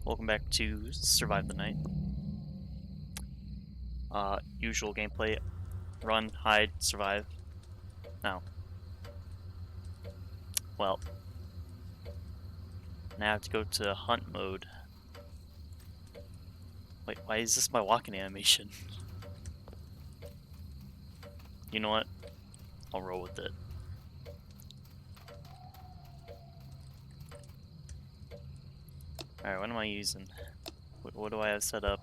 Welcome back to Survive the Night. Usual gameplay: run, hide, survive. Now, well, now I have to go to hunt mode. Wait, why is this my walking animation? You know what? I'll roll with it. Alright, what am I using? What do I have set up?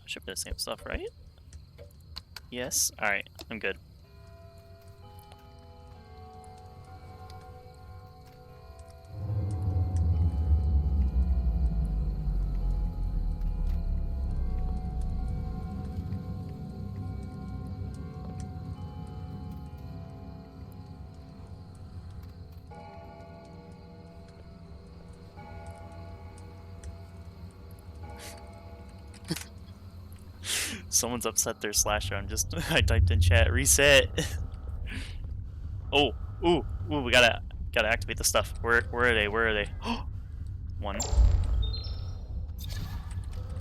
Should be the same stuff, right? Yes? Alright, I'm good. Someone's upset their slasher. I typed in chat, reset. Ooh, we gotta activate the stuff. Where are they? Where are they? One.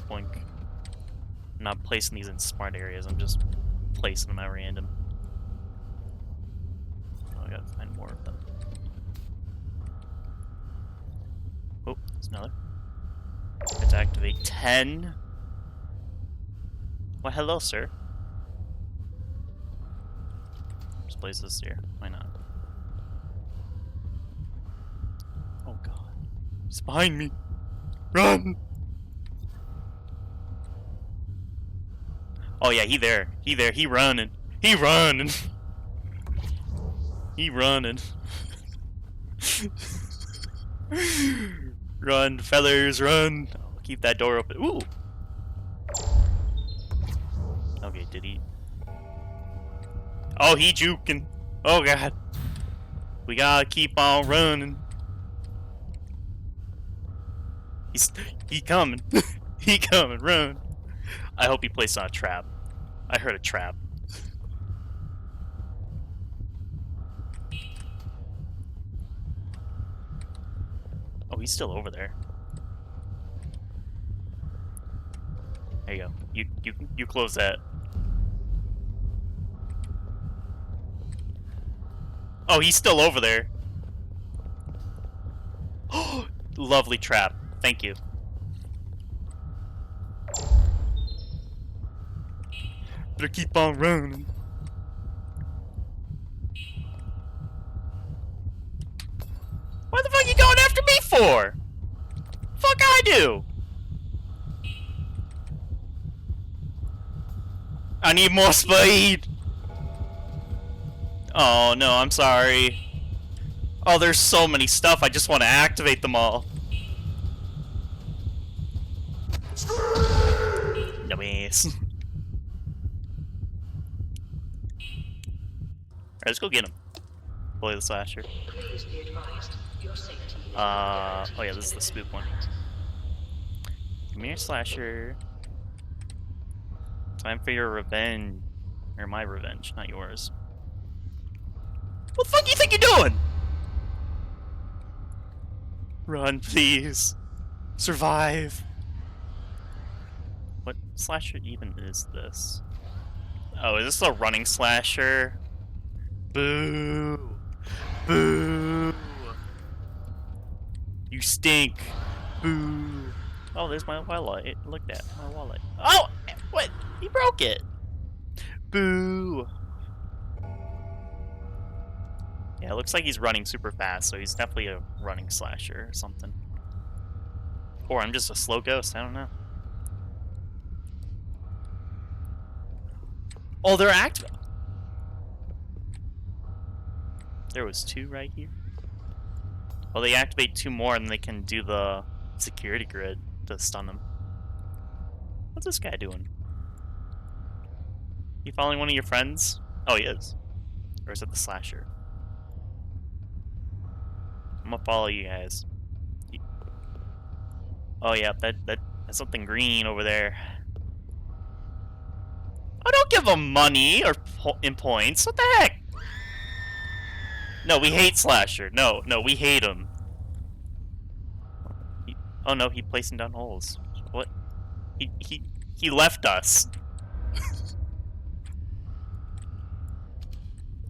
Blink. I'm not placing these in smart areas, I'm just placing them at random. Oh, I gotta find more of them. Oh, there's another. I have to activate 10. Well, hello, sir. Just place this here. Why not? Oh god. He's behind me. Run! Oh yeah, he there. He running. He running. He running. Run, fellas, run. I'll keep that door open. Ooh! Okay, did he? Oh, he juking. Oh god. We gotta keep on running. He coming. He coming, run. I hope he placed on a trap. I heard a trap. Oh, he's still over there. There you go. You close that. Oh, he's still over there. Lovely trap. Thank you. Better keep on running. What the fuck are you going after me for? Fuck I do. I need more speed. Oh no, I'm sorry. Oh, there's so many stuff. I just want to activate them all. Dumbass. Alright, let's go get him. Play the slasher. Oh yeah, this is the spook one. Come here, slasher. Time for your revenge. Or my revenge, not yours. What the fuck do you think you're doing? Run, please. Survive. What slasher even is this? Oh, is this a running slasher? Boo! Boo! You stink! Boo! Oh, there's my wallet. Look at that, my wallet. Oh! What? He broke it! Boo! Yeah, it looks like he's running super fast, so he's definitely a running slasher or something. Or I'm just a slow ghost, I don't know. Oh, they're active. There was 2 right here. Well, they activate 2 more and they can do the security grid to stun them. What's this guy doing? You following one of your friends? Oh, he is. Or is it the slasher? I'm gonna follow you guys. Oh yeah, that's something green over there. Oh, don't give them money or in points. What the heck? No, we hate slasher. No, we hate him. Oh no, he placing down holes. What? He left us.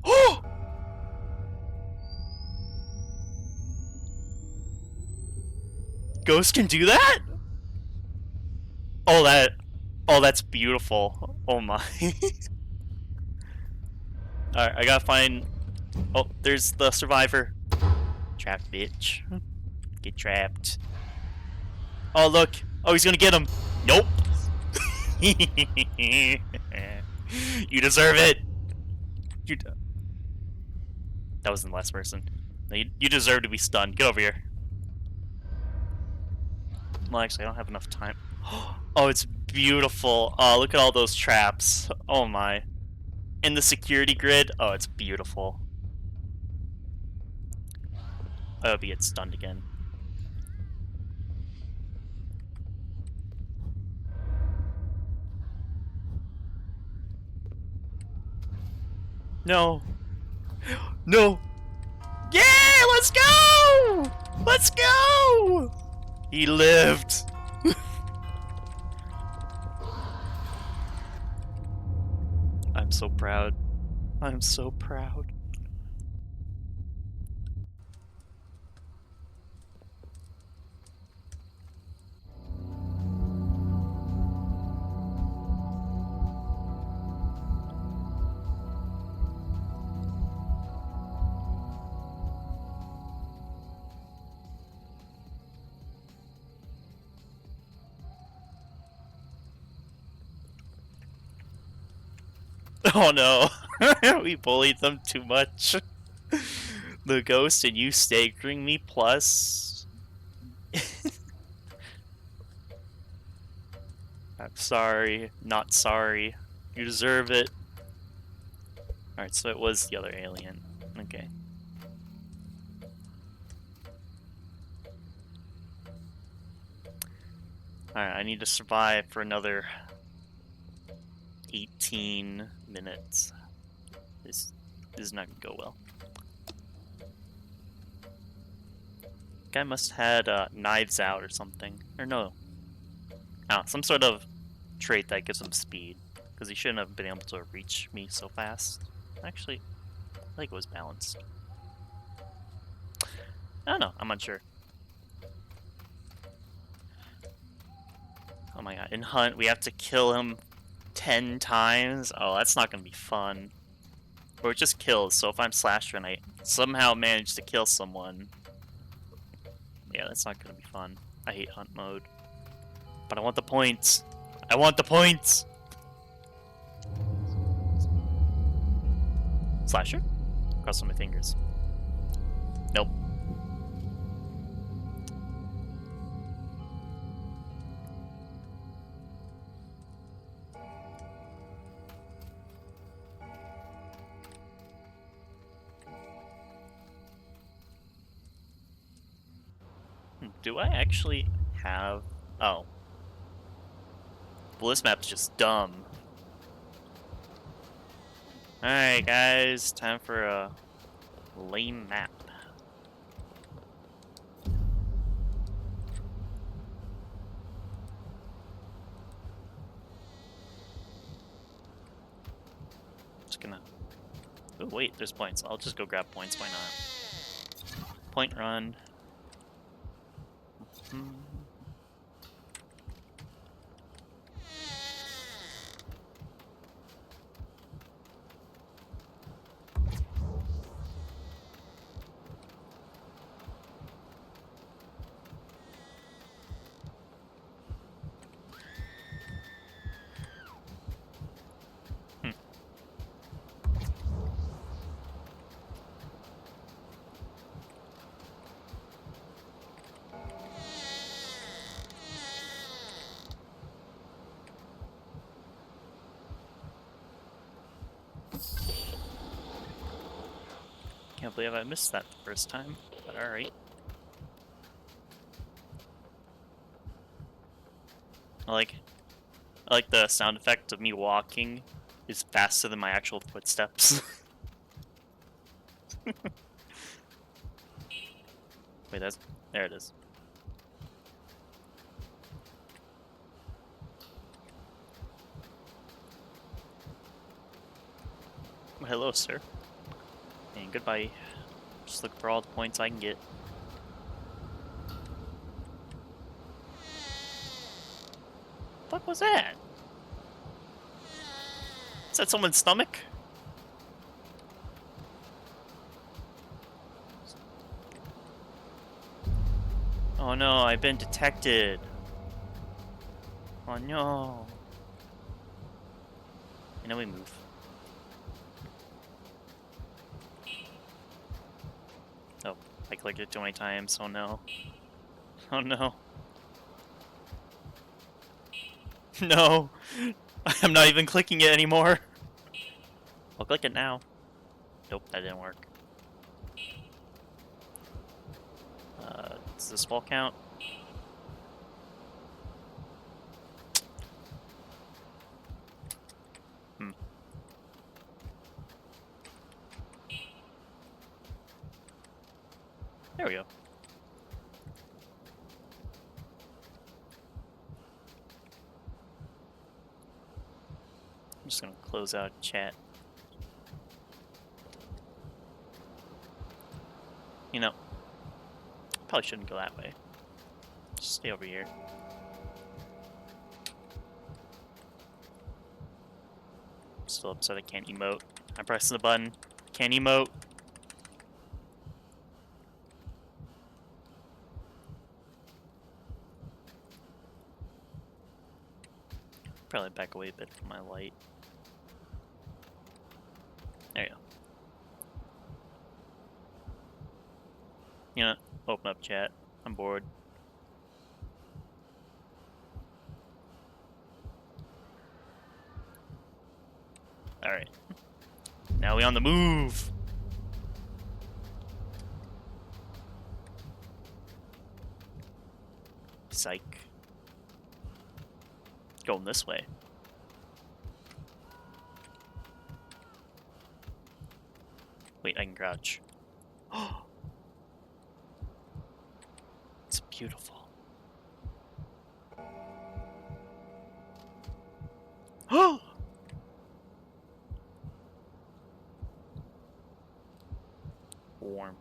Oh! Ghost can do that? Oh, that's beautiful. Oh my. Alright, I gotta find... Oh, there's the survivor. Trapped, bitch. Get trapped. Oh, look. Oh, he's gonna get him. Nope. You deserve it. That wasn't the last person. No, you deserve to be stunned. Get over here. Well, actually, I don't have enough time. Oh, it's beautiful. Oh, look at all those traps. Oh my. In the security grid. Oh, it's beautiful. I hope he gets stunned again. No. No. Yeah, let's go! Let's go! He lived. I'm so proud. I'm so proud. Oh no. We bullied them too much. The ghost and you staggering me plus... I'm sorry. Not sorry. You deserve it. Alright, so it was the other alien. Okay. Alright, I need to survive for another 18 minutes. This is not gonna go well. Guy must have had knives out or something. Or no. Oh, some sort of trait that gives him speed. Because he shouldn't have been able to reach me so fast. Actually, I think it was balanced. I don't know, I'm unsure. Oh my god, in Hunt, we have to kill him 10 times? Oh, that's not gonna be fun. Or it just kills, so if I'm Slasher and I somehow manage to kill someone... Yeah, that's not gonna be fun. I hate Hunt mode. But I want the points! I want the points! Slasher? Cross my fingers. Nope. Do I actually have... Oh. Well, this map's just dumb. Alright, guys. Time for a lame map. Just gonna... Oh, wait, there's points. I'll just go grab points. Why not? Point run. Can't believe I missed that the first time, but alright. I like the sound effect of me walking is faster than my actual footsteps. Wait, there it is. Hello, sir. And goodbye. Just look for all the points I can get. What was that? Is that someone's stomach? Oh no, I've been detected. Oh no. And then we move. Oh, I clicked it too many times. Oh no. Oh no. No. I'm not even clicking it anymore. I'll click it now. Nope, that didn't work. Does this wall count? There we go. I'm just gonna close out chat. You know, probably shouldn't go that way. Just stay over here. Still upset I can't emote. I'm pressing the button. Can't emote. Probably back away a bit from my light. There you go. You know, open up chat. I'm bored. Alright. Now we on the move! Psych. Going this way. Wait, I can crouch. It's beautiful. Warmth.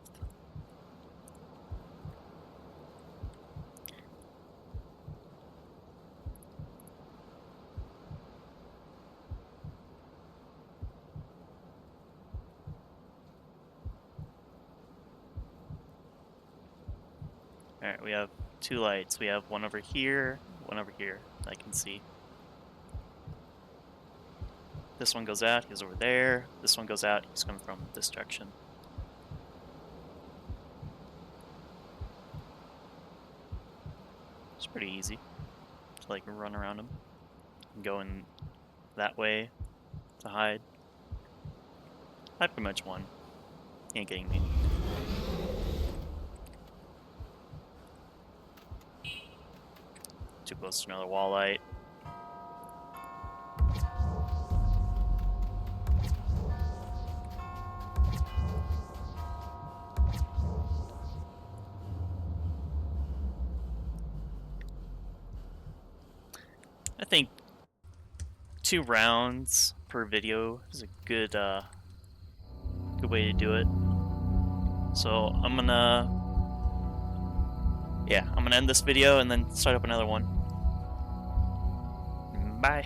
Alright, we have two lights. We have one over here, one over here I can see. This one goes out, he's over there. This one goes out, he's coming from this direction. It's pretty easy to like run around him. Going that way to hide. I pretty much won. He ain't getting me. Too close to another wall light. I think 2 rounds per video is a good good way to do it. So I'm gonna end this video and then start up another one. Bye.